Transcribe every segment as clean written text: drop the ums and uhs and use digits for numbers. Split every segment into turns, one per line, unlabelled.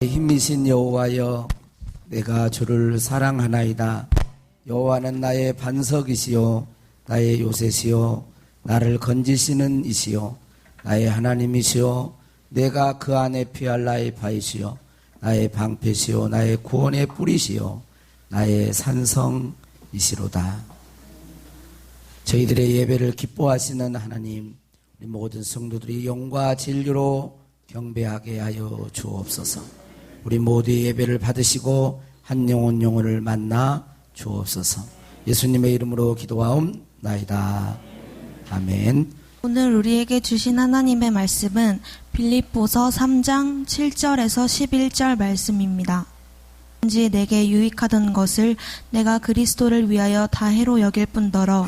힘이신 여호와여, 내가 주를 사랑하나이다. 여호와는 나의 반석이시요 나의 요새시요 나를 건지시는 이시요 나의 하나님이시요 내가 그 안에 피할 나의 바위시요 나의 방패시요 나의 구원의 뿌리시요 나의 산성이시로다. 저희들의 예배를 기뻐하시는 하나님, 우리 모든 성도들이 영과 진리로 경배하게 하여 주옵소서. 우리 모두의 예배를 받으시고 한 영혼 영혼을 만나 주옵소서. 예수님의 이름으로 기도하옵나이다. 아멘.
오늘 우리에게 주신 하나님의 말씀은 빌립보서 3장 7절에서 11절 말씀입니다. 왠지 내게 유익하던 것을 내가 그리스도를 위하여 다 해로 여길 뿐더러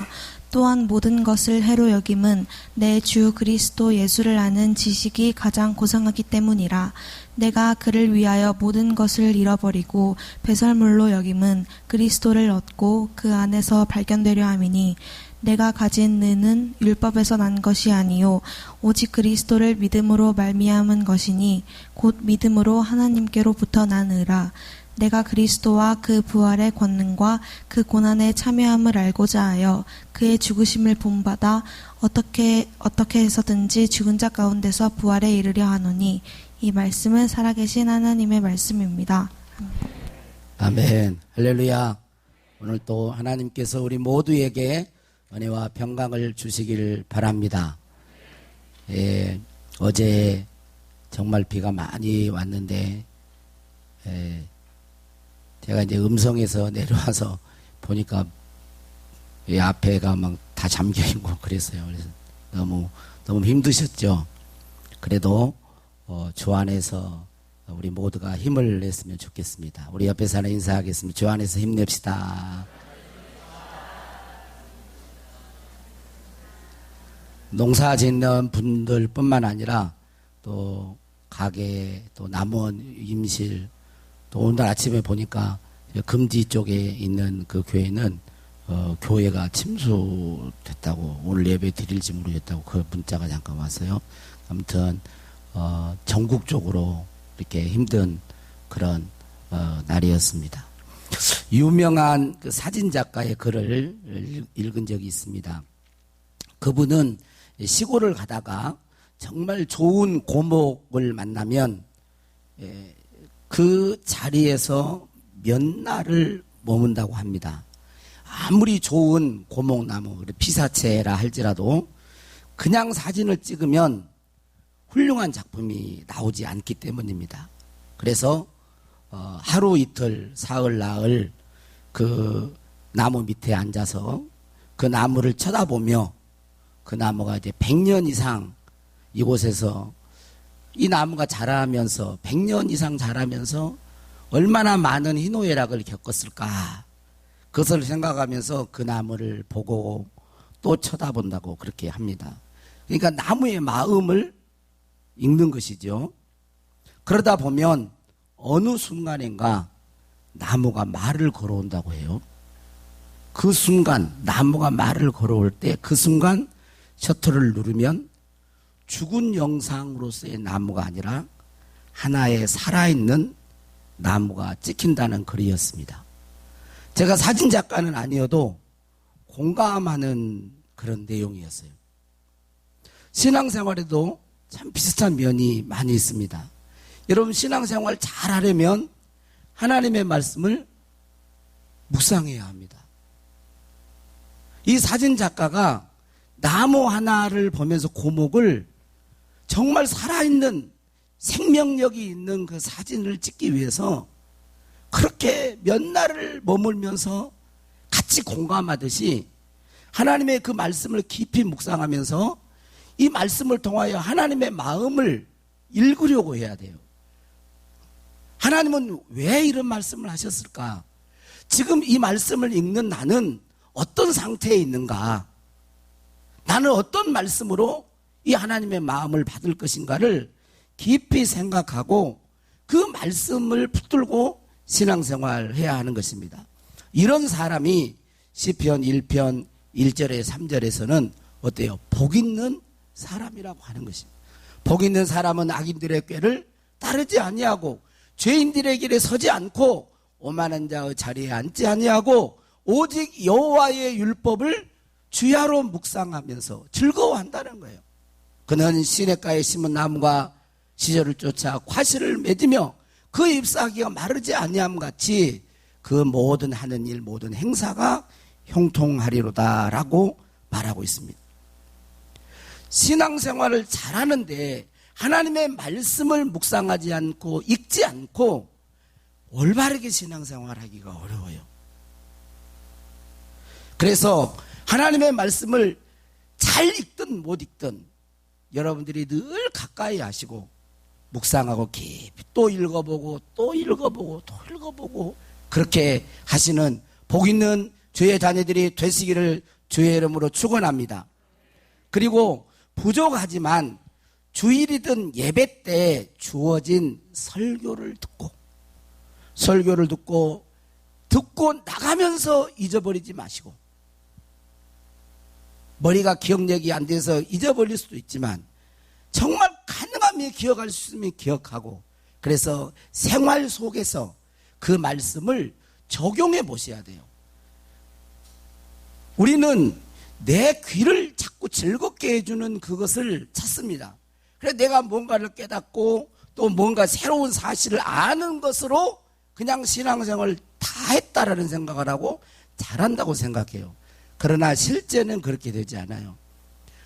또한 모든 것을 해로 여김은 내 주 그리스도 예수를 아는 지식이 가장 고상하기 때문이라. 내가 그를 위하여 모든 것을 잃어버리고 배설물로 여김은 그리스도를 얻고 그 안에서 발견되려 함이니 내가 가진 느는 율법에서 난 것이 아니요 오직 그리스도를 믿음으로 말미암은 것이니 곧 믿음으로 하나님께로부터 난 의라. 내가 그리스도와 그 부활의 권능과 그 고난에 참여함을 알고자 하여 그의 죽으심을 본받아 어떻게 해서든지 죽은 자 가운데서 부활에 이르려 하노니 이 말씀은 살아계신 하나님의 말씀입니다.
아멘. 할렐루야. 오늘 또 하나님께서 우리 모두에게 은혜와 평강을 주시길 바랍니다. 어제 정말 비가 많이 왔는데 제가 이제 음성에서 내려와서 보니까 이 앞에가 막 다 잠겨 있고 그랬어요. 그래서 너무 힘드셨죠. 그래도 주 안에서 우리 모두가 힘을 냈으면 좋겠습니다. 우리 옆에 사는 인사하겠습니다. 주 안에서 힘냅시다. 농사 짓는 분들뿐만 아니라 또 가게, 또 남원 임실, 또 오늘 아침에 보니까 금지 쪽에 있는 그 교회는 교회가 침수됐다고, 오늘 예배 드릴지 모르겠다고 그 문자가 잠깐 왔어요. 아무튼 전국적으로 이렇게 힘든 그런 날이었습니다. 유명한 그 사진 작가의 글을 읽은 적이 있습니다. 그분은 시골을 가다가 정말 좋은 고목을 만나면 그 자리에서 몇 날을 머문다고 합니다. 아무리 좋은 고목나무, 피사체라 할지라도 그냥 사진을 찍으면 훌륭한 작품이 나오지 않기 때문입니다. 그래서 하루 이틀, 사흘, 나흘 그 나무 밑에 앉아서 그 나무를 쳐다보며 그 나무가 이제 100년 이상 이곳에서 이 나무가 자라면서 100년 이상 자라면서 얼마나 많은 희노애락을 겪었을까, 그것을 생각하면서 그 나무를 보고 또 쳐다본다고 그렇게 합니다. 그러니까 나무의 마음을 읽는 것이죠. 그러다 보면 어느 순간인가 나무가 말을 걸어온다고 해요. 그 순간 나무가 말을 걸어올 때 그 순간 셔터를 누르면 죽은 영상으로서의 나무가 아니라 하나의 살아있는 나무가 찍힌다는 글이었습니다. 제가 사진작가는 아니어도 공감하는 그런 내용이었어요. 신앙생활에도 참 비슷한 면이 많이 있습니다. 여러분, 신앙생활 잘 하려면 하나님의 말씀을 묵상해야 합니다. 이 사진작가가 나무 하나를 보면서 고목을 정말 살아있는 생명력이 있는 그 사진을 찍기 위해서 그렇게 몇 날을 머물면서 같이 공감하듯이 하나님의 그 말씀을 깊이 묵상하면서 이 말씀을 통하여 하나님의 마음을 읽으려고 해야 돼요. 하나님은 왜 이런 말씀을 하셨을까? 지금 이 말씀을 읽는 나는 어떤 상태에 있는가? 나는 어떤 말씀으로 이 하나님의 마음을 받을 것인가를 깊이 생각하고 그 말씀을 붙들고 신앙생활을 해야 하는 것입니다. 이런 사람이 시편 1편 1절에 3절에서는 어때요? 복 있는 사람이라고 하는 것입니다. 복 있는 사람은 악인들의 꾀를 따르지 아니하고 죄인들의 길에 서지 않고 오만한 자의 자리에 앉지 아니하고 오직 여호와의 율법을 주야로 묵상하면서 즐거워한다는 거예요. 그는 시냇가에 심은 나무가 시절을 쫓아 과실을 맺으며 그 잎사귀가 마르지 아니함 같이 그 모든 하는 일 모든 행사가 형통하리로다 라고 말하고 있습니다. 신앙생활을 잘하는데 하나님의 말씀을 묵상하지 않고 읽지 않고 올바르게 신앙생활하기가 어려워요. 그래서 하나님의 말씀을 잘 읽든 못 읽든 여러분들이 늘 가까이 하시고 묵상하고 깊이 또 읽어보고 또 읽어보고 또 읽어보고 그렇게 하시는 복 있는 주의 자녀들이 되시기를 주의 이름으로 축원합니다. 그리고 부족하지만 주일이든 예배 때 주어진 설교를 듣고 나가면서 잊어버리지 마시고, 머리가 기억력이 안 돼서 잊어버릴 수도 있지만 정말 가능하면 기억할 수 있으면 기억하고, 그래서 생활 속에서 그 말씀을 적용해 보셔야 돼요. 우리는 내 귀를 자꾸 즐겁게 해주는 그것을 찾습니다. 그래서 내가 뭔가를 깨닫고 또 뭔가 새로운 사실을 아는 것으로 그냥 신앙생활을 다 했다라는 생각을 하고 잘한다고 생각해요. 그러나 실제는 그렇게 되지 않아요.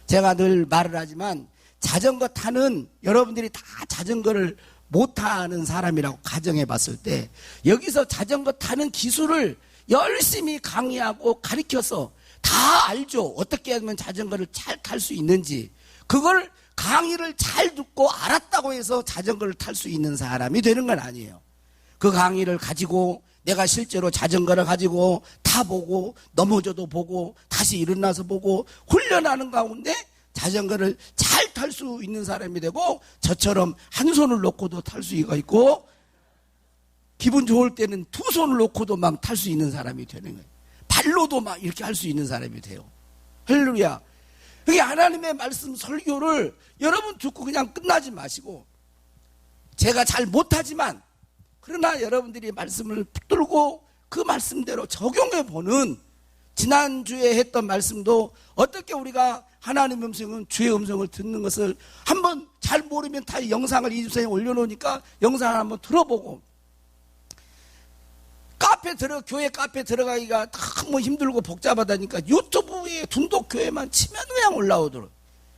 제가 늘 말을 하지만 자전거 타는, 여러분들이 다 자전거를 못 타는 사람이라고 가정해 봤을 때 여기서 자전거 타는 기술을 열심히 강의하고 가르쳐서 다 알죠. 어떻게 하면 자전거를 잘 탈 수 있는지. 그걸 강의를 잘 듣고 알았다고 해서 자전거를 탈 수 있는 사람이 되는 건 아니에요. 그 강의를 가지고 내가 실제로 자전거를 가지고 타보고 넘어져도 보고 다시 일어나서 보고 훈련하는 가운데 자전거를 잘 탈 수 있는 사람이 되고, 저처럼 한 손을 놓고도 탈 수가 있고 기분 좋을 때는 두 손을 놓고도 막 탈 수 있는 사람이 되는 거예요. 발로도 막 이렇게 할 수 있는 사람이 돼요. 할렐루야. 그게 하나님의 말씀 설교를 여러분 듣고 그냥 끝나지 마시고, 제가 잘 못하지만 그러나 여러분들이 말씀을 붙들고 그 말씀대로 적용해 보는, 지난주에 했던 말씀도 어떻게 우리가 하나님의 음성은 주의 음성을 듣는 것을 한번 잘 모르면 다 영상을 이 집사에 올려놓으니까 영상을 한번 들어보고, 교회 카페 들어가기가 너무 힘들고 복잡하다니까 유튜브에 둔독교회만 치면 그냥 올라오더라고요.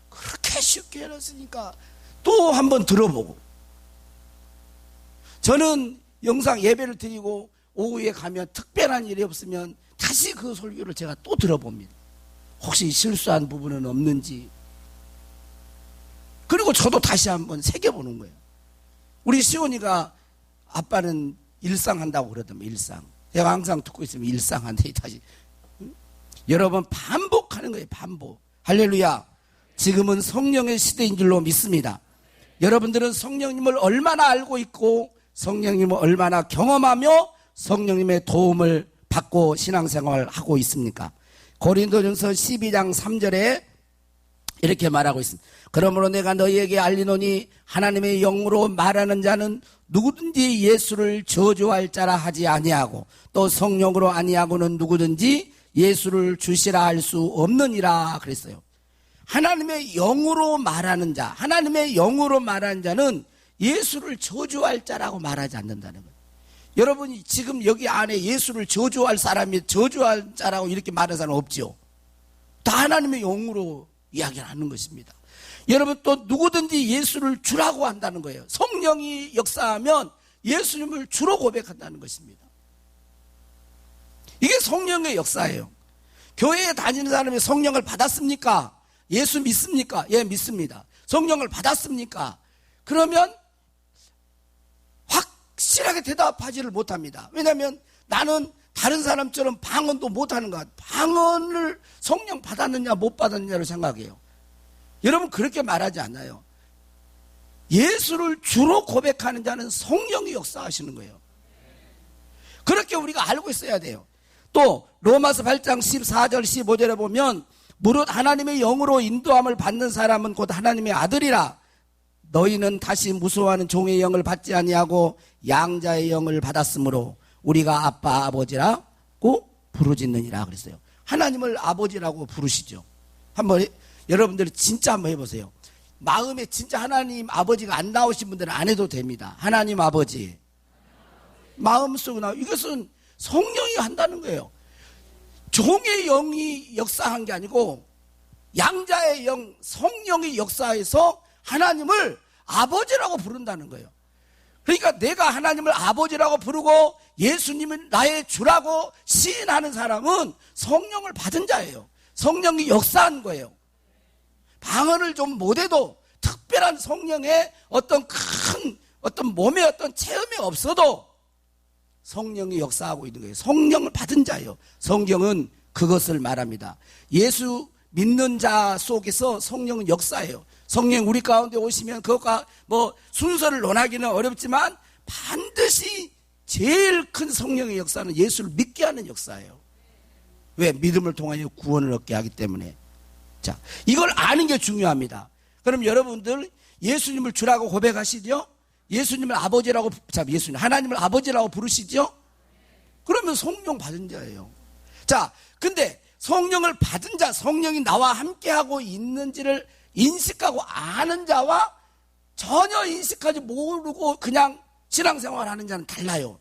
그렇게 쉽게 해놨으니까 또 한번 들어보고, 저는 영상 예배를 드리고 오후에 가면 특별한 일이 없으면 다시 그 설교를 제가 또 들어봅니다. 혹시 실수한 부분은 없는지. 그리고 저도 다시 한번 새겨보는 거예요. 우리 시온이가 아빠는 일상한다고 그러더만, 일상. 내가 항상 듣고 있으면 일상한데 다시. 여러분 반복하는 거예요. 반복. 할렐루야. 지금은 성령의 시대인 줄로 믿습니다. 여러분들은 성령님을 얼마나 알고 있고 성령님을 얼마나 경험하며 성령님의 도움을 받고 신앙생활을 하고 있습니까? 고린도전서 12장 3절에 이렇게 말하고 있습니다. 그러므로 내가 너희에게 알리노니 하나님의 영으로 말하는 자는 누구든지 예수를 저주할 자라 하지 아니하고 또 성령으로 아니하고는 누구든지 예수를 주시라 할 수 없느니라 그랬어요. 하나님의 영으로 말하는 자, 하나님의 영으로 말하는 자는 예수를 저주할 자라고 말하지 않는다는 거예요. 여러분이 지금 여기 안에 예수를 저주할 사람이 저주할 자라고 이렇게 말하는 사람은 없죠. 다 하나님의 영으로 이야기를 하는 것입니다. 여러분 또 누구든지 예수를 주라고 한다는 거예요. 성령이 역사하면 예수님을 주로 고백한다는 것입니다. 이게 성령의 역사예요. 교회에 다니는 사람이 성령을 받았습니까? 예수 믿습니까? 예, 믿습니다. 성령을 받았습니까? 그러면 확실하게 대답하지를 못합니다. 왜냐하면 나는 다른 사람처럼 방언도 못하는 것 같아요. 방언을 성령 받았느냐 못 받았느냐를 생각해요. 여러분 그렇게 말하지 않아요. 예수를 주로 고백하는 자는 성령이 역사하시는 거예요. 그렇게 우리가 알고 있어야 돼요. 또 로마서 8장 14절 15절에 보면 무릇 하나님의 영으로 인도함을 받는 사람은 곧 하나님의 아들이라 너희는 다시 무서워하는 종의 영을 받지 아니하고 양자의 영을 받았으므로 우리가 아빠 아버지라고 부르짖느니라 그랬어요. 하나님을 아버지라고 부르시죠. 한번 여러분들이 진짜 한번 해보세요. 마음에 진짜 하나님 아버지가 안 나오신 분들은 안 해도 됩니다. 하나님 아버지 마음속에 나와. 이것은 성령이 한다는 거예요. 종의 영이 역사한 게 아니고 양자의 영, 성령이 역사해서 하나님을 아버지라고 부른다는 거예요. 그러니까 내가 하나님을 아버지라고 부르고 예수님은 나의 주라고 시인하는 사람은 성령을 받은 자예요. 성령이 역사한 거예요. 방언을 좀 못해도 특별한 성령의 어떤 큰 어떤 몸의 어떤 체험이 없어도 성령이 역사하고 있는 거예요. 성령을 받은 자예요. 성경은 그것을 말합니다. 예수 믿는 자 속에서 성령은 역사해요. 성령 우리 가운데 오시면 그것과 뭐 순서를 논하기는 어렵지만 반드시 제일 큰 성령의 역사는 예수를 믿게 하는 역사예요. 왜? 믿음을 통하여 구원을 얻게 하기 때문에. 자, 이걸 아는 게 중요합니다. 그럼 여러분들 예수님을 주라고 고백하시죠? 예수님을 아버지라고, 예수님, 하나님을 아버지라고 부르시죠? 그러면 성령 받은 자예요. 자, 근데 성령을 받은 자, 성령이 나와 함께하고 있는지를 인식하고 아는 자와 전혀 인식하지 모르고 그냥 신앙생활 하는 자는 달라요.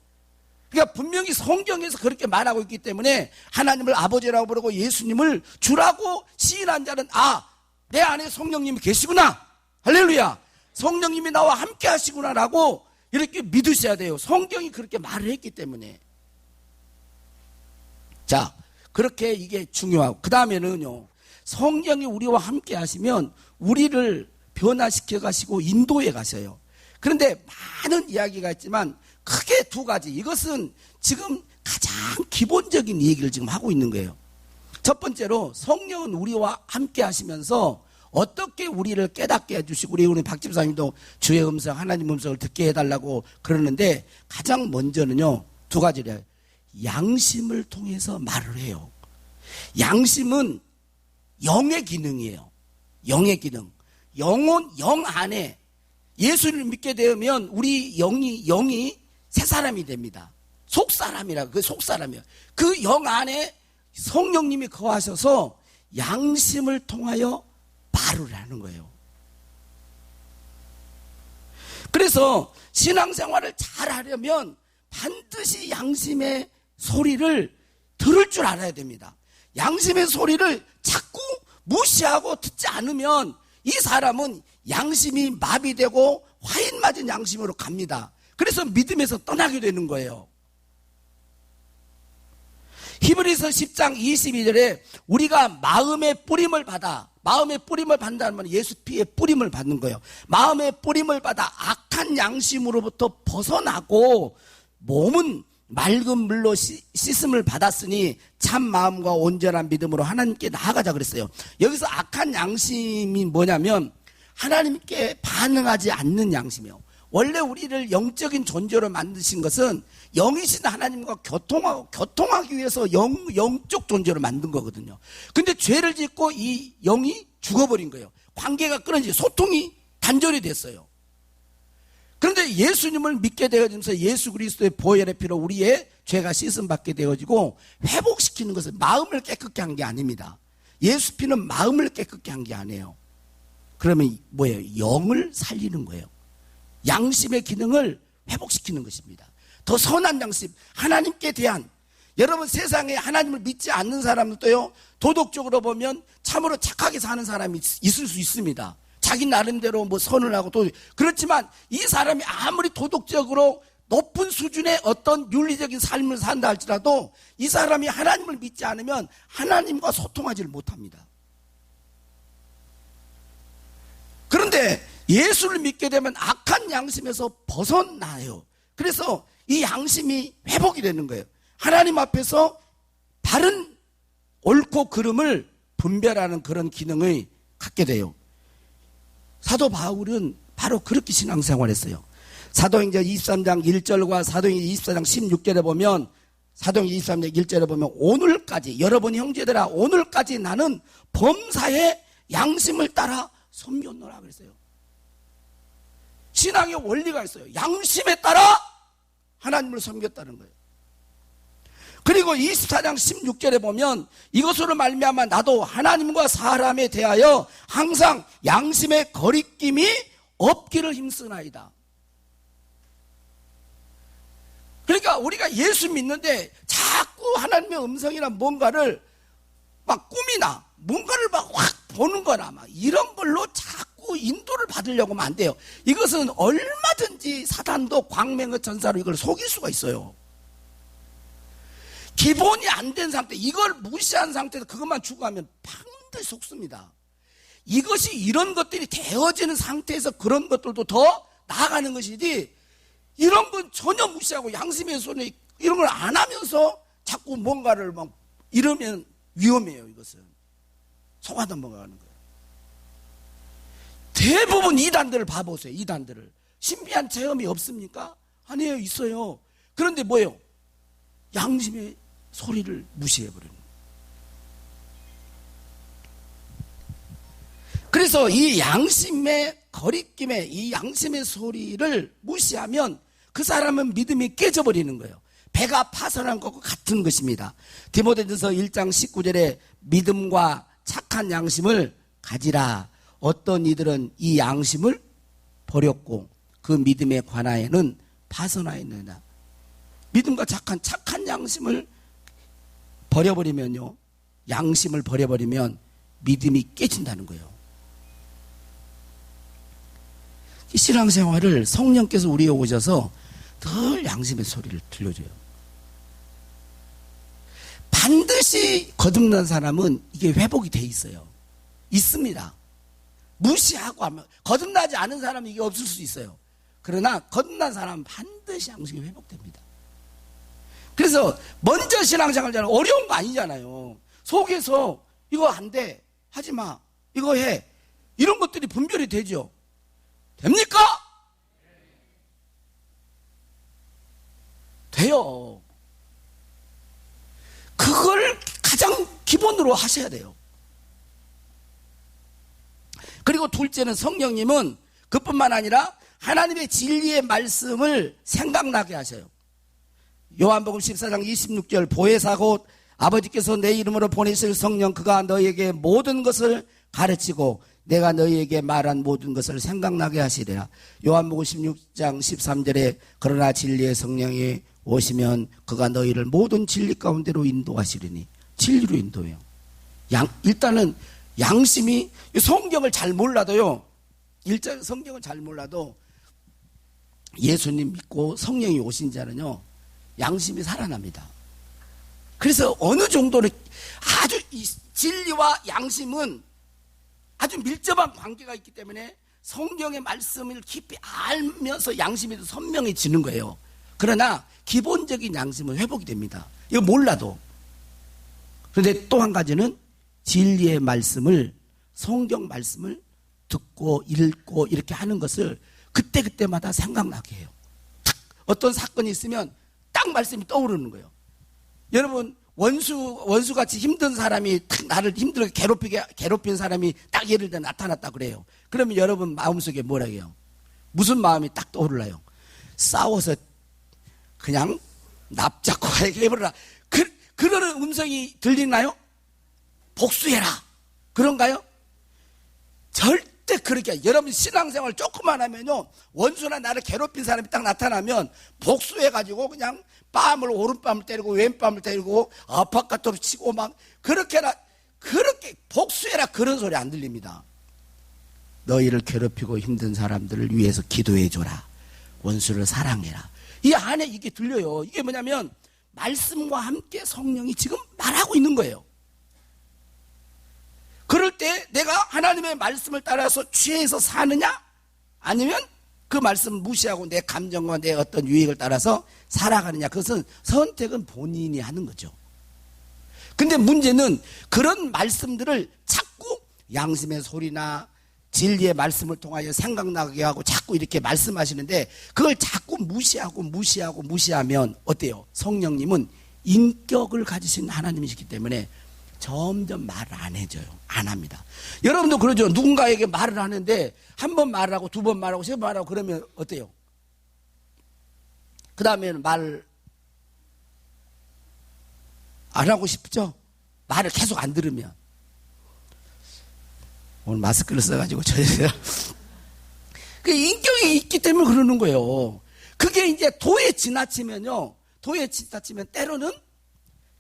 그러니까 분명히 성경에서 그렇게 말하고 있기 때문에 하나님을 아버지라고 부르고 예수님을 주라고 시인한 자는 내 안에 성령님이 계시구나. 할렐루야. 성령님이 나와 함께 하시구나라고 이렇게 믿으셔야 돼요. 성경이 그렇게 말을 했기 때문에. 자, 그렇게 이게 중요하고 그 다음에는요, 성령이 우리와 함께 하시면 우리를 변화시켜 가시고 인도해 가셔요. 그런데 많은 이야기가 있지만 크게 두 가지, 이것은 지금 가장 기본적인 얘기를 지금 하고 있는 거예요. 첫 번째로 성령은 우리와 함께 하시면서 어떻게 우리를 깨닫게 해주시고, 우리 박 집사님도 주의 음성, 하나님 음성을 듣게 해달라고 그러는데 가장 먼저는요, 두 가지래요. 양심을 통해서 말을 해요. 양심은 영의 기능이에요. 영의 기능. 영 안에 예수를 믿게 되면 우리 영이 새 사람이 됩니다. 속사람이라, 그 속사람이에요. 그 영 안에 성령님이 거하셔서 양심을 통하여 말을 하는 거예요. 그래서 신앙생활을 잘 하려면 반드시 양심의 소리를 들을 줄 알아야 됩니다. 양심의 소리를 자꾸 무시하고 듣지 않으면 이 사람은 양심이 마비되고 화인 맞은 양심으로 갑니다. 그래서 믿음에서 떠나게 되는 거예요. 히브리서 10장 22절에 우리가 마음의 뿌림을 받는다는 건 예수 피의 뿌림을 받는 거예요. 마음의 뿌림을 받아 악한 양심으로부터 벗어나고 몸은 맑은 물로 씻음을 받았으니 참 마음과 온전한 믿음으로 하나님께 나아가자 그랬어요. 여기서 악한 양심이 뭐냐면 하나님께 반응하지 않는 양심이에요. 원래 우리를 영적인 존재로 만드신 것은 영이신 하나님과 교통하기 위해서 영적 존재로 만든 거거든요. 근데 죄를 짓고 이 영이 죽어버린 거예요. 관계가 끊어지고 소통이 단절이 됐어요. 그런데 예수님을 믿게 되어지면서 예수 그리스도의 보혈의 피로 우리의 죄가 씻음받게 되어지고 회복시키는 것은 마음을 깨끗게 한 게 아닙니다. 예수 피는 마음을 깨끗게 한 게 아니에요. 그러면 뭐예요? 영을 살리는 거예요. 양심의 기능을 회복시키는 것입니다. 더 선한 양심, 하나님께 대한, 여러분 세상에 하나님을 믿지 않는 사람들도요, 도덕적으로 보면 참으로 착하게 사는 사람이 있을 수 있습니다. 자기 나름대로 뭐 선을 하고 또 그렇지만 이 사람이 아무리 도덕적으로 높은 수준의 어떤 윤리적인 삶을 산다 할지라도 이 사람이 하나님을 믿지 않으면 하나님과 소통하지를 못합니다. 그런데 예수를 믿게 되면 악한 양심에서 벗어나요. 그래서 이 양심이 회복이 되는 거예요. 하나님 앞에서 바른 옳고 그름을 분별하는 그런 기능을 갖게 돼요. 사도 바울은 바로 그렇게 신앙생활했어요. 사도행전 23장 1절과 사도행전 24장 16절에 보면, 사도행전 23장 1절에 보면 오늘까지, 여러분 형제들아 오늘까지 나는 범사의 양심을 따라 섬겼노라 그랬어요. 신앙의 원리가 있어요. 양심에 따라 하나님을 섬겼다는 거예요. 그리고 24장 16절에 보면 이것으로 말미암아 나도 하나님과 사람에 대하여 항상 양심의 거리낌이 없기를 힘쓰나이다. 그러니까 우리가 예수 믿는데 자꾸 하나님의 음성이나 뭔가를 막 꿈이나 뭔가를 막 확 보는 거나 막 이런 걸로 자꾸 인도를 받으려고 하면 안 돼요. 이것은 얼마든지 사단도 광명의 전사로 이걸 속일 수가 있어요. 기본이 안 된 상태, 이걸 무시한 상태에서 그것만 추구하면 반드시 속습니다. 이것이 이런 것들이 되어지는 상태에서 그런 것들도 더 나아가는 것이지, 이런 건 전혀 무시하고 양심의 손에 이런 걸 안 하면서 자꾸 뭔가를 막 이러면 위험해요. 이것은 속아 넘어가는 거예요. 대부분 이단들을 봐보세요. 이단들을 신비한 체험이 없습니까? 아니에요. 있어요. 그런데 뭐예요? 양심의 소리를 무시해버리는 거예요. 그래서 이 양심의 거리낌에 이 양심의 소리를 무시하면 그 사람은 믿음이 깨져버리는 거예요. 배가 파손한 것과 같은 것입니다. 디모데전서 1장 19절에 믿음과 착한 양심을 가지라. 어떤 이들은 이 양심을 버렸고 그 믿음에 관하여는 파손하였느냐. 믿음과 착한 양심을 버려버리면요, 양심을 버려버리면 믿음이 깨진다는 거예요. 이 신앙생활을 성령께서 우리에 오셔서 늘 양심의 소리를 들려줘요. 반드시 거듭난 사람은 이게 회복이 돼 있어요. 있습니다. 무시하고 하면 거듭나지 않은 사람은 이게 없을 수 있어요. 그러나 거듭난 사람은 반드시 양심이 회복됩니다. 그래서 먼저 신앙생활 하잖아요. 어려운 거 아니잖아요. 속에서 이거 안 돼, 하지 마, 이거 해, 이런 것들이 분별이 되죠. 됩니까? 돼요. 그걸 가장 기본으로 하셔야 돼요. 그리고 둘째는 성령님은 그뿐만 아니라 하나님의 진리의 말씀을 생각나게 하셔요. 요한복음 14장 26절 보혜사 곧 아버지께서 내 이름으로 보내실 성령 그가 너희에게 모든 것을 가르치고 내가 너희에게 말한 모든 것을 생각나게 하시리라. 요한복음 16장 13절에 그러나 진리의 성령이 오시면 그가 너희를 모든 진리 가운데로 인도하시리니, 진리로 인도해요. 일단은 양심이, 성경을 잘 몰라도요, 일단 성경을 잘 몰라도 예수님 믿고 성령이 오신 자는요 양심이 살아납니다. 그래서 어느 정도로 아주 이 진리와 양심은 아주 밀접한 관계가 있기 때문에 성경의 말씀을 깊이 알면서 양심이 더 선명해지는 거예요. 그러나 기본적인 양심은 회복이 됩니다. 이거 몰라도. 그런데 또 한 가지는 진리의 말씀을, 성경 말씀을 듣고 읽고 이렇게 하는 것을 그때그때마다 생각나게 해요. 어떤 사건이 있으면 딱 말씀이 떠오르는 거예요. 여러분, 원수같이 힘든 사람이 딱 나를 힘들게 괴롭힌 사람이 딱 예를 들어 나타났다 그래요. 그러면 여러분 마음속에 뭐라 해요? 무슨 마음이 딱 떠오르나요? 싸워서 그냥 납작고 해버려라. 그러는 음성이 들리나요? 복수해라. 그런가요? 절대 그렇게. 여러분 신앙생활 조금만 하면요, 원수나 나를 괴롭힌 사람이 딱 나타나면 복수해가지고 그냥 뺨을 오른뺨을 때리고 왼뺨을 때리고 아파트로 치고 막 그렇게 복수해라, 그런 소리 안 들립니다. 너희를 괴롭히고 힘든 사람들을 위해서 기도해줘라. 원수를 사랑해라. 이 안에 이게 들려요. 이게 뭐냐면 말씀과 함께 성령이 지금 말하고 있는 거예요. 그럴 때 내가 하나님의 말씀을 따라서 취해서 사느냐, 아니면 그 말씀을 무시하고 내 감정과 내 어떤 유익을 따라서 살아가느냐, 그것은 선택은 본인이 하는 거죠. 근데 문제는 그런 말씀들을 자꾸 양심의 소리나 진리의 말씀을 통하여 생각나게 하고 자꾸 이렇게 말씀하시는데, 그걸 자꾸 무시하면 어때요? 성령님은 인격을 가지신 하나님이시기 때문에 점점 말을 안 해줘요. 안 합니다. 여러분도 그러죠. 누군가에게 말을 하는데 한 번 말하고 두 번 말하고 세 번 말하고 그러면 어때요? 그 다음에는 말 안 하고 싶죠? 말을 계속 안 들으면. 오늘 마스크를 써가지고 저희가 그 인격이 있기 때문에 그러는 거예요. 그게 이제 도에 지나치면요. 도에 지나치면 때로는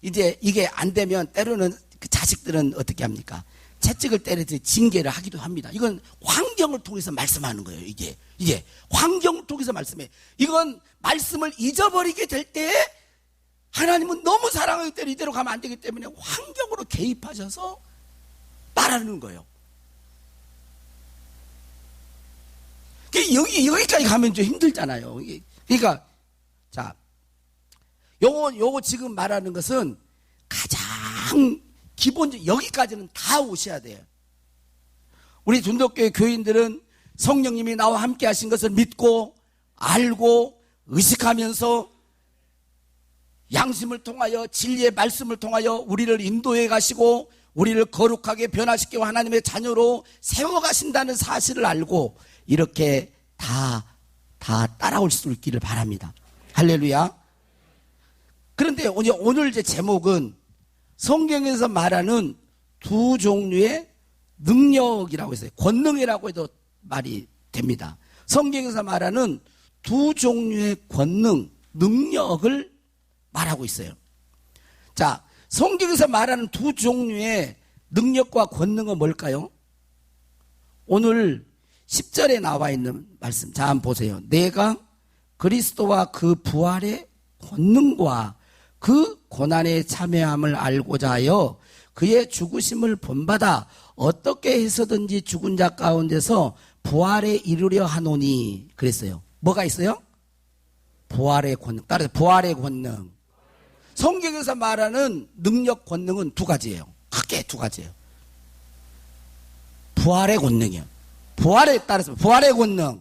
이제 이게 안 되면 때로는 그 자식들은 어떻게 합니까? 채찍을 때려서 징계를 하기도 합니다. 이건 환경을 통해서 말씀하는 거예요. 이게 환경을 통해서 말씀해. 이건 말씀을 잊어버리게 될 때에 하나님은 너무 사랑하기 때문에 이대로 가면 안 되기 때문에 환경으로 개입하셔서 말하는 거예요. 여기까지 가면 좀 힘들잖아요. 그러니까, 자, 요거 지금 말하는 것은 가장 기본적, 여기까지는 다 오셔야 돼요. 우리 전도교회 교인들은 성령님이 나와 함께 하신 것을 믿고, 알고, 의식하면서 양심을 통하여 진리의 말씀을 통하여 우리를 인도해 가시고 우리를 거룩하게 변화시키고 하나님의 자녀로 세워가신다는 사실을 알고 이렇게 다 따라올 수 있기를 바랍니다. 할렐루야. 그런데 오늘 제 제목은 성경에서 말하는 두 종류의 능력이라고 했어요. 권능이라고 해도 말이 됩니다. 성경에서 말하는 두 종류의 권능, 능력을 말하고 있어요. 자, 성경에서 말하는 두 종류의 능력과 권능은 뭘까요? 오늘 10절에 나와 있는 말씀. 자, 한번 보세요. 내가 그리스도와 그 부활의 권능과 그 고난에 참여함을 알고자 하여 그의 죽으심을 본받아 어떻게 해서든지 죽은 자 가운데서 부활에 이르려 하노니 그랬어요. 뭐가 있어요? 부활의 권능. 따라서 부활의 권능. 성경에서 말하는 능력, 권능은 두 가지예요. 크게 두 가지예요. 부활의 권능이요. 부활에 따라서 부활의 권능.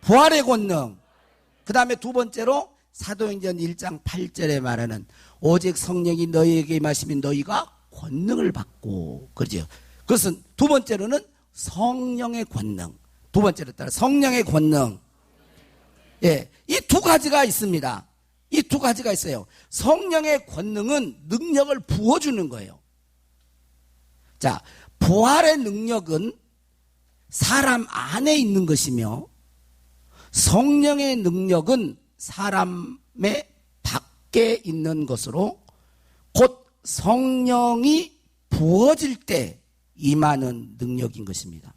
부활의 권능. 그 다음에 두 번째로 사도행전 1장 8절에 말하는 오직 성령이 너희에게 임하시면 너희가 권능을 받고 그러죠. 그것은 두 번째로는 성령의 권능. 두 번째로 따라 성령의 권능. 예, 이 두 가지가 있습니다. 이 두 가지가 있어요. 성령의 권능은 능력을 부어주는 거예요. 자, 부활의 능력은 사람 안에 있는 것이며 성령의 능력은 사람의 밖에 있는 것으로 곧 성령이 부어질 때 임하는 능력인 것입니다.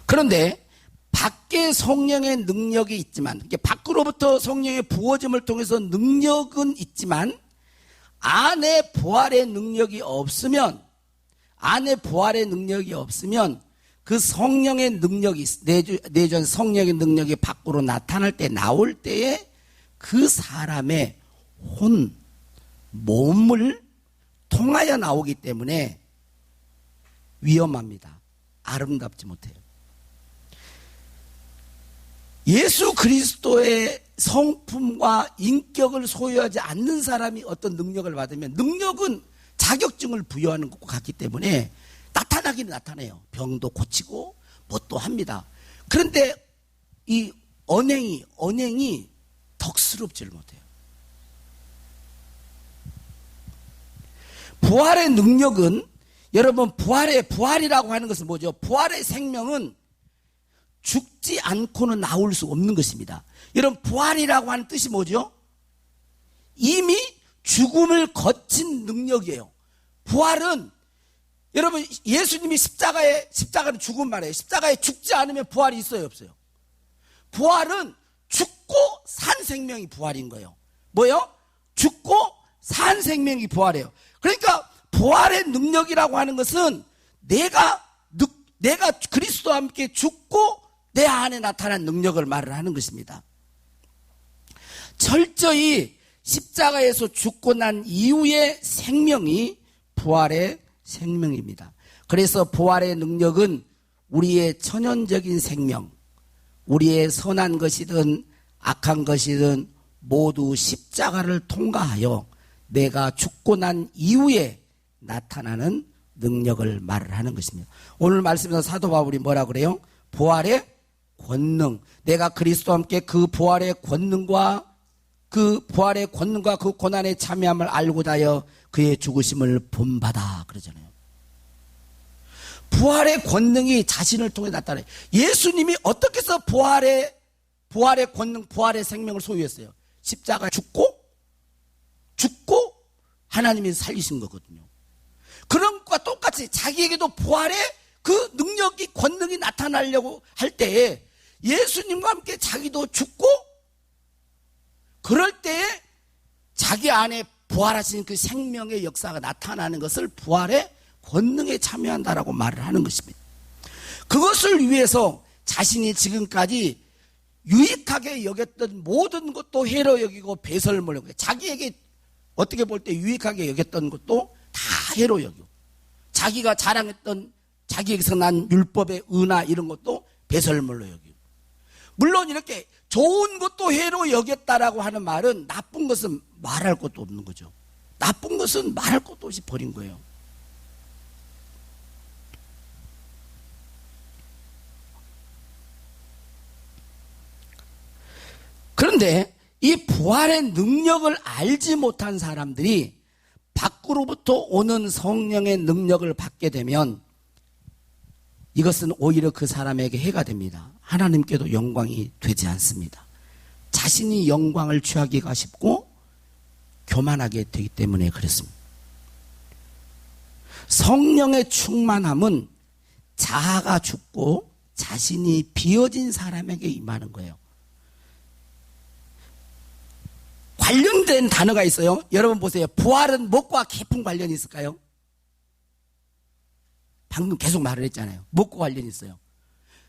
그런데 밖에 성령의 능력이 있지만 밖으로부터 성령의 부어짐을 통해서 능력은 있지만 안에 부활의 능력이 없으면 그 성령의 능력이 내전 성령의 능력이 밖으로 나타날 때 나올 때에 그 사람의 몸을 통하여 나오기 때문에 위험합니다. 아름답지 못해요. 예수 그리스도의 성품과 인격을 소유하지 않는 사람이 어떤 능력을 받으면 능력은 자격증을 부여하는 것과 같기 때문에 나타나기는 나타나요. 병도 고치고 뭣도 합니다. 그런데 이 언행이 덕스럽지를 못해요. 부활의 능력은 여러분 부활이라고 하는 것은 뭐죠? 부활의 생명은 죽지 않고는 나올 수 없는 것입니다. 여러분 부활이라고 하는 뜻이 뭐죠? 이미 죽음을 거친 능력이에요. 부활은 여러분 예수님이 십자가는 죽은 말이에요. 십자가에 죽지 않으면 부활이 있어요, 없어요? 부활은 죽고 산 생명이 부활인 거예요. 뭐요? 죽고 산 생명이 부활이에요. 그러니까 부활의 능력이라고 하는 것은 내가 그리스도와 함께 죽고 내 안에 나타난 능력을 말을 하는 것입니다. 철저히 십자가에서 죽고 난 이후의 생명이 부활의 생명입니다. 그래서 부활의 능력은 우리의 천연적인 생명, 우리의 선한 것이든 악한 것이든 모두 십자가를 통과하여 내가 죽고 난 이후에 나타나는 능력을 말을 하는 것입니다. 오늘 말씀에서 사도 바울이 뭐라 그래요? 부활의 권능. 내가 그리스도와 함께 그 부활의 권능과 그 고난에 참여함을 알고자 하여 그의 죽으심을 본받아 그러잖아요. 부활의 권능이 자신을 통해 나타나요. 예수님이 어떻게 해서 부활의 권능, 부활의 생명을 소유했어요? 십자가에 죽고 하나님이 살리신 거거든요. 그런 것과 똑같이 자기에게도 부활의 그 능력이, 권능이 나타나려고 할 때에 예수님과 함께 자기도 죽고, 그럴 때에 자기 안에 부활하신 그 생명의 역사가 나타나는 것을 부활의 권능에 참여한다라고 말을 하는 것입니다. 그것을 위해서 자신이 지금까지 유익하게 여겼던 모든 것도 해로 여기고 배설물 여기고, 자기에게 어떻게 볼 때 유익하게 여겼던 것도 다 해로 여기고, 자기가 자랑했던 자기에게서 난 율법의 은하 이런 것도 배설물로 여기고, 물론 이렇게 좋은 것도 해로 여겼다라고 하는 말은 나쁜 것은 말할 것도 없는 거죠. 나쁜 것은 말할 것도 없이 버린 거예요. 그런데 이 부활의 능력을 알지 못한 사람들이 밖으로부터 오는 성령의 능력을 받게 되면 이것은 오히려 그 사람에게 해가 됩니다. 하나님께도 영광이 되지 않습니다. 자신이 영광을 취하기가 쉽고 교만하게 되기 때문에 그렇습니다. 성령의 충만함은 자아가 죽고 자신이 비어진 사람에게 임하는 거예요. 관련된 단어가 있어요. 여러분 보세요. 부활은 무엇과 깊은 관련이 있을까요? 방금 계속 말을 했잖아요. 무엇과 관련이 있어요?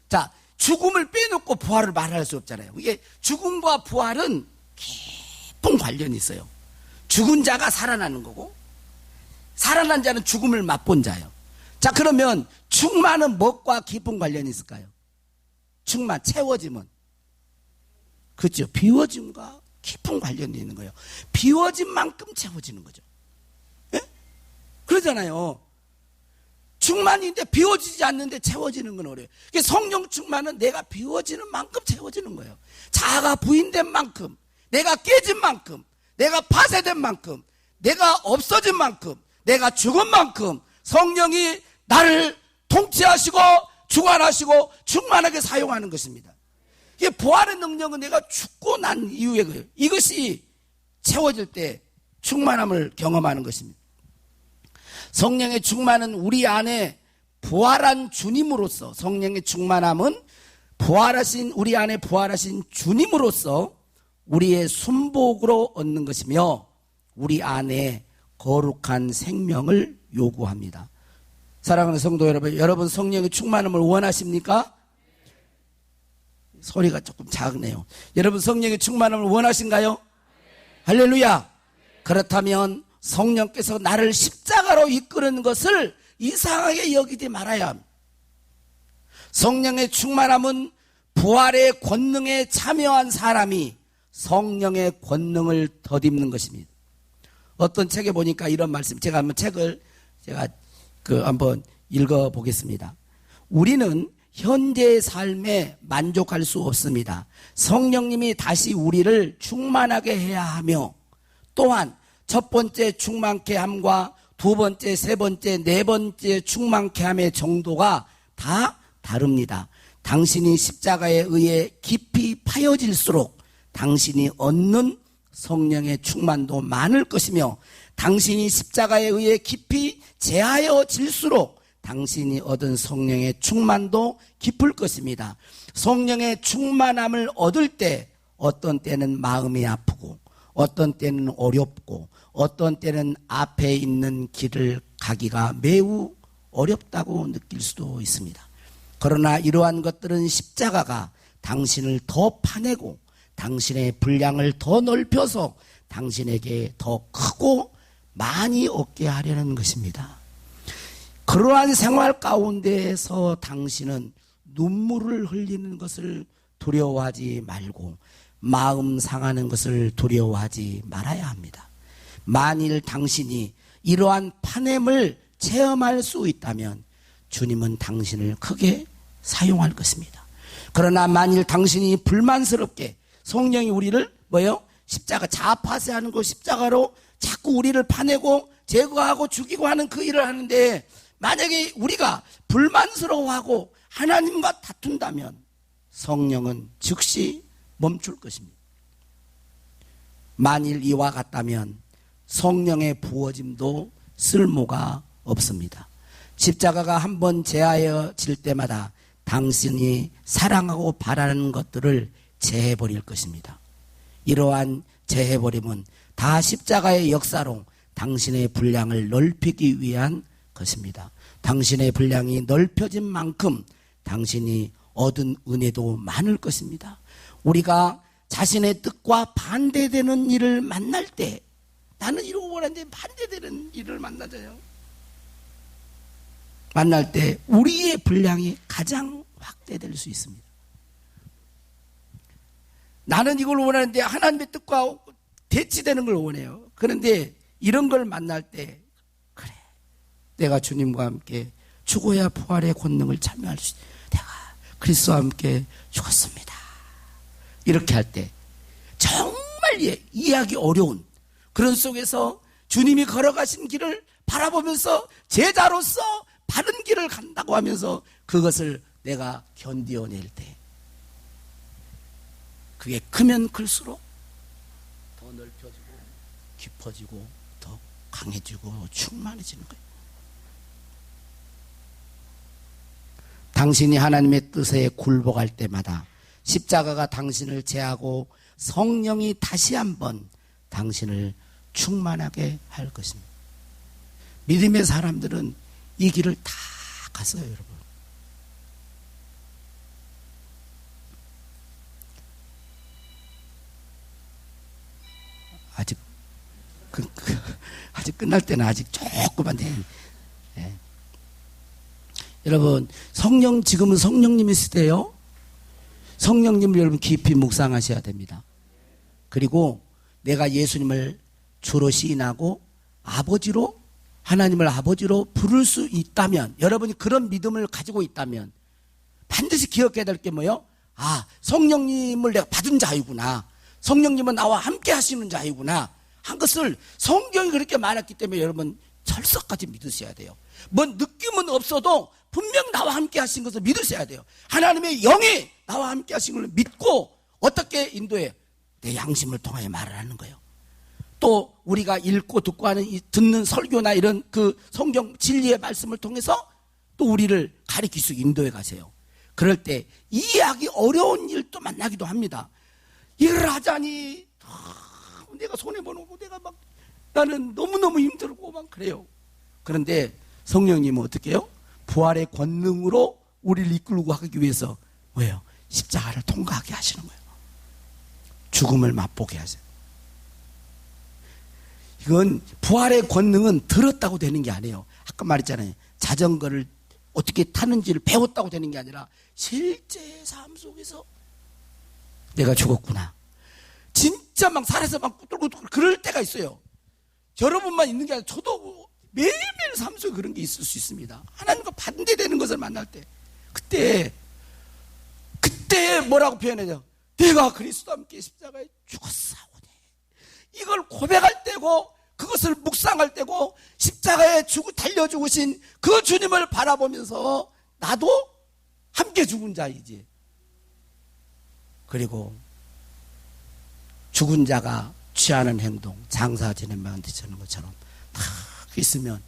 자, 죽음을 빼놓고 부활을 말할 수 없잖아요. 이게 죽음과 부활은 깊은 관련이 있어요. 죽은 자가 살아나는 거고, 살아난 자는 죽음을 맛본 자예요. 자, 그러면 충만은 무엇과 깊은 관련이 있을까요? 충만, 채워짐은? 그렇죠. 비워짐과 깊은 관련이 있는 거예요. 비워진 만큼 채워지는 거죠. 예? 그러잖아요. 충만인데 비워지지 않는데 채워지는 건 어려워요. 성령 충만은 내가 비워지는 만큼 채워지는 거예요. 자아가 부인된 만큼, 내가 깨진 만큼, 내가 파쇄된 만큼, 내가 없어진 만큼, 내가 죽은 만큼 성령이 나를 통치하시고 주관하시고 충만하게 사용하는 것입니다. 이게 부활의 능력은 내가 죽고 난 이후에 거예요. 이것이 채워질 때 충만함을 경험하는 것입니다. 성령의 충만은 우리 안에 부활한 주님으로서, 성령의 충만함은 우리 안에 부활하신 주님으로서 우리의 순복으로 얻는 것이며 우리 안에 거룩한 생명을 요구합니다. 사랑하는 성도 여러분, 여러분 성령의 충만함을 원하십니까? 소리가 조금 작네요. 여러분 성령의 충만함을 원하신가요? 할렐루야. 그렇다면 성령께서 나를 십자가로 이끄는 것을 이상하게 여기지 말아야 합니다. 성령의 충만함은 부활의 권능에 참여한 사람이 성령의 권능을 덧입는 것입니다. 어떤 책에 보니까 이런 말씀, 제가 한번 책을 한번 읽어보겠습니다. 우리는 현재의 삶에 만족할 수 없습니다. 성령님이 다시 우리를 충만하게 해야 하며, 또한 첫 번째 충만케 함과 두 번째, 세 번째, 네 번째 충만케 함의 정도가 다 다릅니다. 당신이 십자가에 의해 깊이 파여질수록 당신이 얻는 성령의 충만도 많을 것이며, 당신이 십자가에 의해 깊이 제하여질수록 당신이 얻은 성령의 충만도 깊을 것입니다. 성령의 충만함을 얻을 때 어떤 때는 마음이 아프고, 어떤 때는 어렵고, 어떤 때는 앞에 있는 길을 가기가 매우 어렵다고 느낄 수도 있습니다. 그러나 이러한 것들은 십자가가 당신을 더 파내고 당신의 분량을 더 넓혀서 당신에게 더 크고 많이 얻게 하려는 것입니다. 그러한 생활 가운데에서 당신은 눈물을 흘리는 것을 두려워하지 말고 마음 상하는 것을 두려워하지 말아야 합니다. 만일 당신이 이러한 파냄을 체험할 수 있다면 주님은 당신을 크게 사용할 것입니다. 그러나 만일 당신이 불만스럽게 성령이 우리를 뭐예요? 십자가 자파세하는 거 십자가로 자꾸 우리를 파내고 제거하고 죽이고 하는 그 일을 하는데 만약에 우리가 불만스러워하고 하나님과 다툰다면 성령은 즉시 멈출 것입니다. 만일 이와 같다면 성령의 부어짐도 쓸모가 없습니다. 십자가가 한번 제하여질 때마다 당신이 사랑하고 바라는 것들을 제해버릴 것입니다. 이러한 제해버림은 다 십자가의 역사로 당신의 분량을 넓히기 위한 것입니다. 당신의 분량이 넓혀진 만큼 당신이 얻은 은혜도 많을 것입니다. 우리가 자신의 뜻과 반대되는 일을 만날 때, 나는 이러고 원하는데 반대되는 일을 만나잖아요. 만날 때 우리의 분량이 가장 확대될 수 있습니다. 나는 이걸 원하는데 하나님의 뜻과 대치되는 걸 원해요. 그런데 이런 걸 만날 때, 그래, 내가 주님과 함께 죽어야 부활의 권능을 참여할 수 있다. 내가 그리스도와 함께 죽었습니다. 이렇게 할 때 정말 이해하기 어려운 그런 속에서 주님이 걸어가신 길을 바라보면서 제자로서 바른 길을 간다고 하면서 그것을 내가 견디어낼 때, 그게 크면 클수록 더 넓혀지고 깊어지고 더 강해지고 충만해지는 거예요. 당신이 하나님의 뜻에 굴복할 때마다 십자가가 당신을 제하고 성령이 다시 한번 당신을 충만하게 할 것입니다. 믿음의 사람들은 이 길을 다 갔어요, 여러분. 아직 끝날 때는 아직 조금만 돼. 예. 여러분, 지금은 성령님이 시대예요. 성령님을 여러분 깊이 묵상하셔야 됩니다. 그리고 내가 예수님을 주로 시인하고 하나님을 아버지로 부를 수 있다면, 여러분이 그런 믿음을 가지고 있다면 반드시 기억해야 될 게 뭐예요? 성령님을 내가 받은 자이구나. 성령님은 나와 함께 하시는 자이구나. 한 것을 성경이 그렇게 말했기 때문에 여러분 철석까지 믿으셔야 돼요. 뭐 느낌은 없어도 분명 나와 함께 하신 것을 믿으셔야 돼요. 하나님의 영이 나와 함께 하신 걸 믿고 어떻게 인도해? 내 양심을 통하여 말을 하는 거예요. 또 우리가 읽고 듣고 하는 듣는 설교나 이런 그 성경 진리의 말씀을 통해서 또 우리를 가리키시고 인도해 가세요. 그럴 때 이해하기 어려운 일도 만나기도 합니다. 일을 하자니 내가 손해보고 내가 막 나는 너무너무 힘들고 막 그래요. 그런데 성령님은 어떻게 해요? 부활의 권능으로 우리를 이끌고 하기 위해서 뭐예요? 십자가를 통과하게 하시는 거예요. 죽음을 맛보게 하세요. 이건 부활의 권능은 들었다고 되는 게 아니에요. 아까 말했잖아요. 자전거를 어떻게 타는지를 배웠다고 되는 게 아니라 실제 삶 속에서 내가 죽었구나. 진짜 막 살아서 막 뚫고 그럴 때가 있어요. 여러분만 있는 게 아니라 저도 매일매일 삶 속에 그런 게 있을 수 있습니다. 하나님과 반대되는 것을 만날 때 그때 뭐라고 표현해요? 내가 그리스도와 함께 십자가에 죽었사오니. 이걸 고백할 때고 그것을 묵상할 때고 십자가에 달려 죽으신 그 주님을 바라보면서 나도 함께 죽은 자이지. 그리고 죽은 자가 취하는 행동, 장사 지내면 되는 것처럼 다 있으면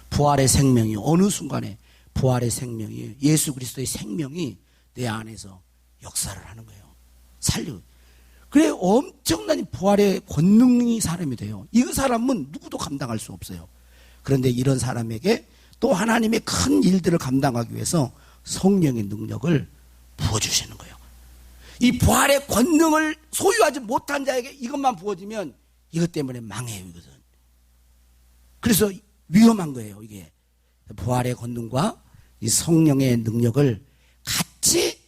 부활의 생명이 어느 순간에 부활의 생명이 예수 그리스도의 생명이 내 안에서 역사를 하는 거예요. 살리고. 그래 엄청난 부활의 권능이 사람이 돼요. 이 사람은 누구도 감당할 수 없어요. 그런데 이런 사람에게 또 하나님의 큰 일들을 감당하기 위해서 성령의 능력을 부어주시는 거예요. 이 부활의 권능을 소유하지 못한 자에게 이것만 부어지면 이것 때문에 망해요, 이것은. 그래서 위험한 거예요, 이게. 부활의 권능과 이 성령의 능력을 같이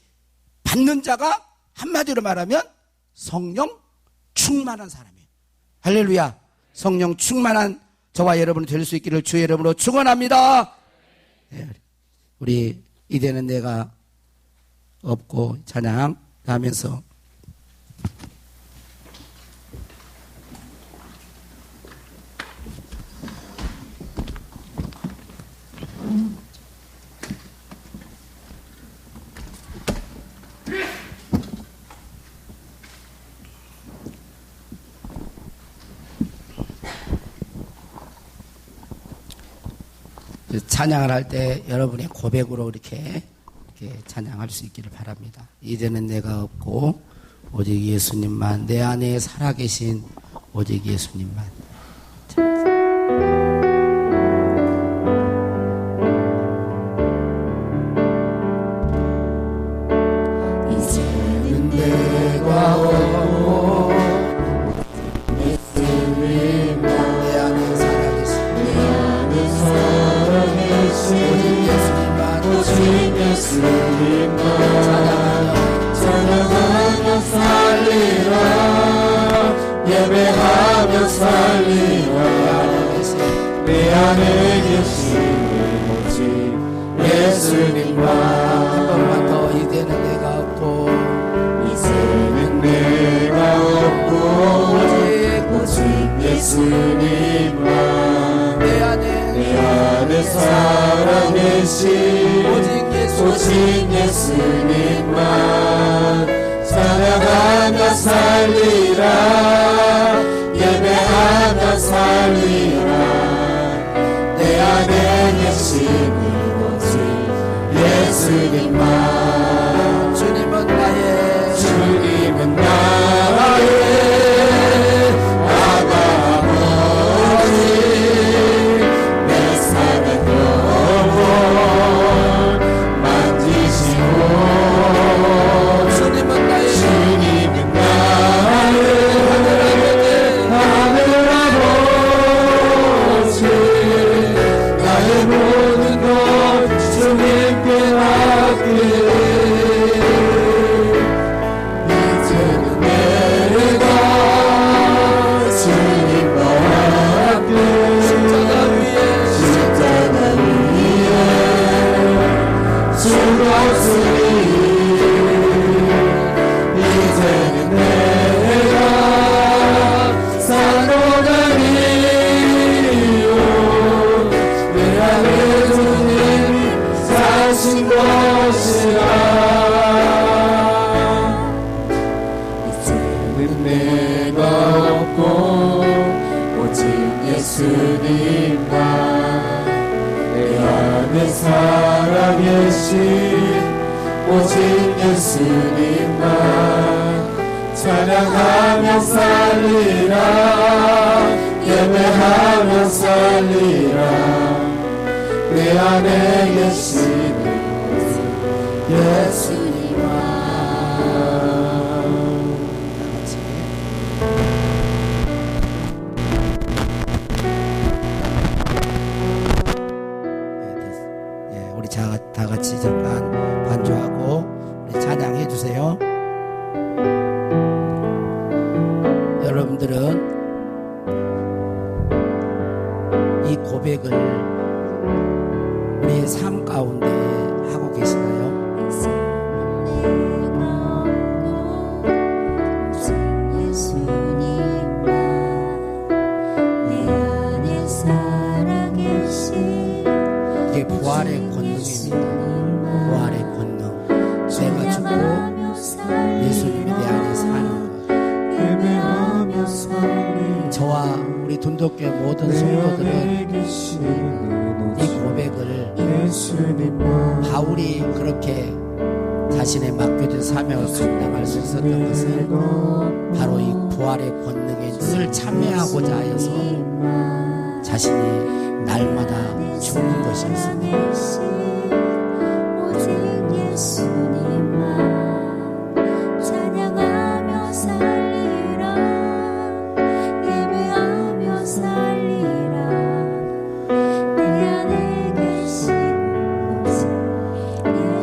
받는 자가 한마디로 말하면 성령 충만한 사람이에요. 할렐루야. 성령 충만한 저와 여러분이 될 수 있기를 주의 이름으로 축원합니다. 네, 우리 이제는 내가 없고 찬양 하면서 찬양을 할 때 여러분의 고백으로 이렇게 찬양할 수 있기를 바랍니다. 이제는 내가 없고 오직 예수님만, 내 안에 살아계신 오직 예수님만.
이제는 내가 없고 예수님만,
내 안에 살아계신
오직 예수님만, 오직 예수님만 찬양하며 살리라, 예배하며 살리라. 내 안에 계시는 오직 예수님만.
한 번만 더. 이제는 내가 없고
이제는 내가 없고 오직 예수님만,
내 안에
살아계신 오직 예수님만 찬양하며 살리라, 예배하며 살리라. 내 안에 계시는 오직 예수님만.
주님은 나의
주님은 나의 아바 아버지, 내 삶의 영혼 만지시고,
주님은 나의
주님은 나의 하늘 아버지, 나의 모든 것 주님께 맡기리. 이제는 내가 주님과 함께 십자가 위에 죽었으니, 이제는 내가 사노가 이요 내 안에 주님 사신 것이라. 이제는 내가 없고 오직 예수님만, 내 안에 살아계신 오직 예수님만 찬양하며 살리라, 예배하며 살리라. 내 안에 계시는 오직 예수님만.
우리 다 같이 잠깐 반주하고 우리 찬양해 주세요. 여러분들은 이 고백을 우리의 삶 가운데 하고 계시나요? 이게 부활의 권능입니다. 부활의 권능. 내가 죽고 예수님이 내 안에 사는 것. 저와 우리 돈독교회 모든 성도들은 이 고백을 바울이 그렇게 자신의 맡겨진 사명을 감당할 수 있었던 것은 바로 이 부활의 권능에 늘 참여하고자 하여서 자신이 날마다 죽는 것이었습니다.
오직 예수님만 찬양하며 살리라, 예배하며 살리라. 내 안에 계신 오직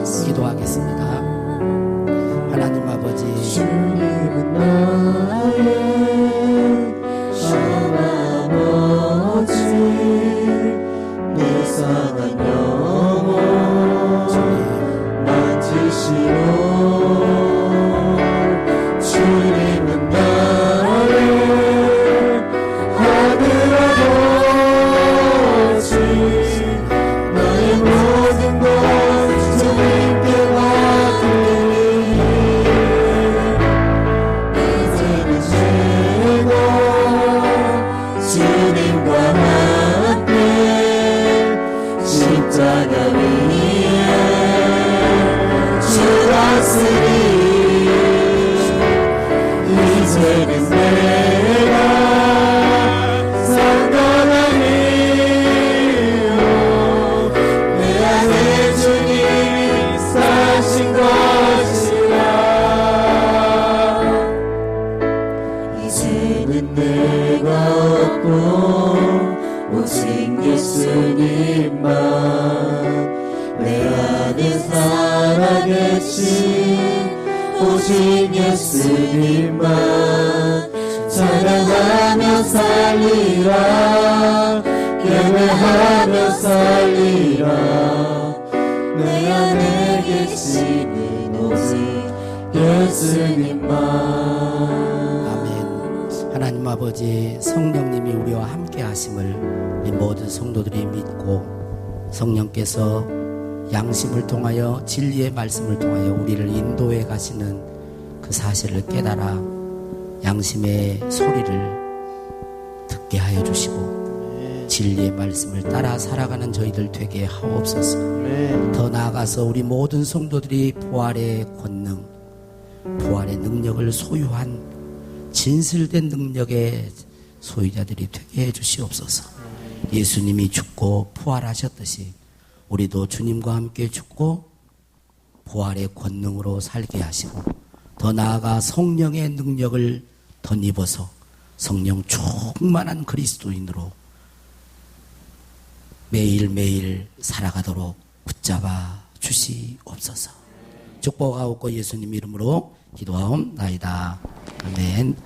예수님만.
기도하겠습니다. 하나님 아버지,
주님은 나의 아바
이제는 내가 산 건 아니요 내 안에 주님이 사신 것이라 이제는 내가 없고 오직 예수님만 내 안에 살아계신 오직 예수님만 찬양하며 살리라 예배하며 살리라 내 안에 계시는 오직 예수님만.
아멘. 하나님 아버지, 성령님이 우리와 함께 하심을 우리 모든 성도들이 믿고 성령께서 양심을 통하여 진리의 말씀을 통하여 우리를 인도해 가시는 그 사실을 깨달아 양심의 소리를 듣게 하여 주시고 진리의 말씀을 따라 살아가는 저희들 되게 하옵소서. 더 나아가서 우리 모든 성도들이 부활의 권능, 부활의 능력을 소유한 진실된 능력의 소유자들이 되게 해 주시옵소서. 예수님이 죽고 부활하셨듯이 우리도 주님과 함께 죽고 부활의 권능으로 살게 하시고 더 나아가 성령의 능력을 덧입어서 성령 충만한 그리스도인으로 매일매일 살아가도록 붙잡아 주시옵소서. 축복하옵고 예수님 이름으로 기도하옵나이다. 아멘.